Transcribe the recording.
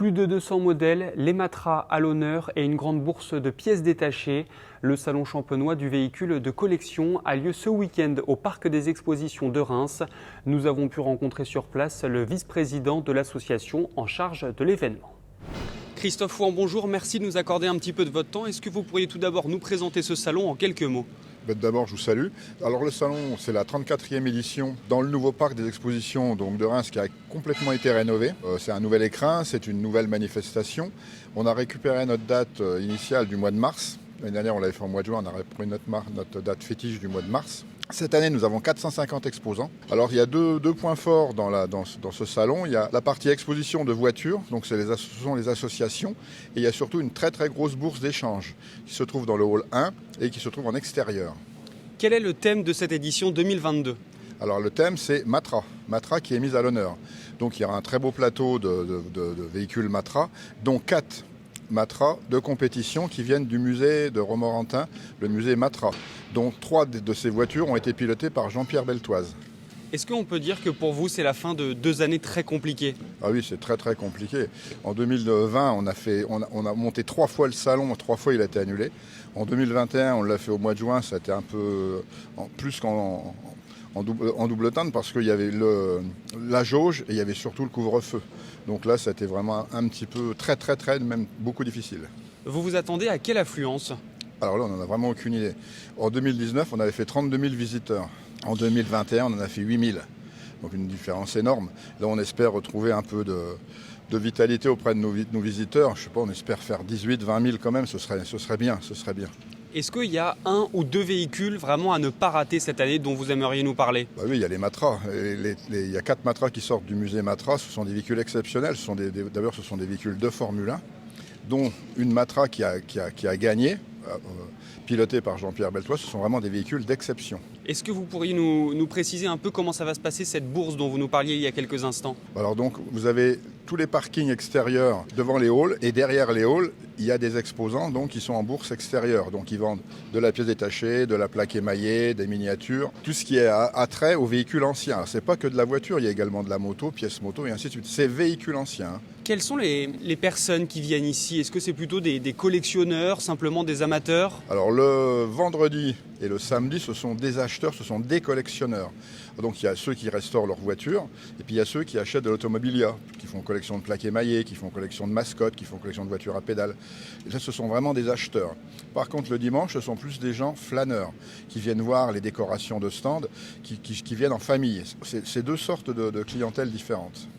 Plus de 200 modèles, les matras à l'honneur et une grande bourse de pièces détachées. Le salon champenois du véhicule de collection a lieu ce week-end au Parc des Expositions de Reims. Nous avons pu rencontrer sur place le vice-président de l'association en charge de l'événement. Christophe Fouan, bonjour, merci de nous accorder un petit peu de votre temps. Est-ce que vous pourriez tout d'abord nous présenter ce salon en quelques mots ? D'abord, je vous salue. Alors le salon, c'est la 34e édition dans le nouveau parc des expositions de Reims qui a complètement été rénové. C'est un nouvel écrin, c'est une nouvelle manifestation. On a récupéré notre date initiale du mois de mars. L'année dernière, on l'avait fait en mois de juin, on a repris notre date fétiche du mois de mars. Cette année, nous avons 450 exposants. Alors, il y a deux points forts dans ce salon. Il y a la partie exposition de voitures, donc ce sont les associations. Et il y a surtout une très très grosse bourse d'échange qui se trouve dans le hall 1 et qui se trouve en extérieur. Quel est le thème de cette édition 2022 ? Alors, le thème, c'est Matra. Matra qui est mise à l'honneur. Donc, il y aura un très beau plateau de véhicules Matra, dont 4 Matra de compétition qui viennent du musée de Romorantin, le musée Matra, dont 3 de ces voitures ont été pilotées par Jean-Pierre Beltoise. Est-ce qu'on peut dire que pour vous, c'est la fin de 2 années très compliquées ? Ah oui, c'est très très compliqué. En 2020, on a monté 3 fois le salon, 3 fois il a été annulé. En 2021, on l'a fait au mois de juin, ça a été un peu plus qu'en double teinte parce qu'il y avait la jauge et il y avait surtout le couvre-feu. Donc là, ça a été vraiment un petit peu très, même beaucoup difficile. Vous vous attendez à quelle affluence ? Alors là, on n'en a vraiment aucune idée. En 2019, on avait fait 32 000 visiteurs. En 2021, on en a fait 8 000. Donc une différence énorme. Là, on espère retrouver un peu de vitalité auprès de nos visiteurs. Je sais pas, on espère faire 18 000, 20 000 quand même. Ce serait bien. Est-ce qu'il y a 1 ou 2 véhicules vraiment à ne pas rater cette année dont vous aimeriez nous parler ? Oui, il y a les Matras. Il y a 4 Matras qui sortent du musée Matra. Ce sont des véhicules exceptionnels. D'abord, ce sont des véhicules de Formule 1, dont une Matra qui a gagné, pilotée par Jean-Pierre Beltoise. Ce sont vraiment des véhicules d'exception. Est-ce que vous pourriez nous préciser un peu comment ça va se passer, cette bourse dont vous nous parliez il y a quelques instants ? Alors donc, vous avez tous les parkings extérieurs devant les halls et derrière les halls, il y a des exposants donc, qui sont en bourse extérieure. Donc ils vendent de la pièce détachée, de la plaque émaillée, des miniatures, tout ce qui est attrait aux véhicules anciens. Alors, c'est pas que de la voiture, il y a également de la moto, pièces moto et ainsi de suite. C'est véhicules anciens. Quelles sont les personnes qui viennent ici ? Est-ce que c'est plutôt des collectionneurs, simplement des amateurs ? Alors le vendredi et le samedi, ce sont des acheteurs, ce sont des collectionneurs. Donc il y a ceux qui restaurent leurs voitures et puis il y a ceux qui achètent de l'automobilia, qui font collection de plaques émaillées, qui font collection de mascottes, qui font collection de voitures à pédales. Et ça, ce sont vraiment des acheteurs. Par contre, le dimanche, ce sont plus des gens flâneurs qui viennent voir les décorations de stands, qui viennent en famille. C'est 2 sortes de clientèle différentes.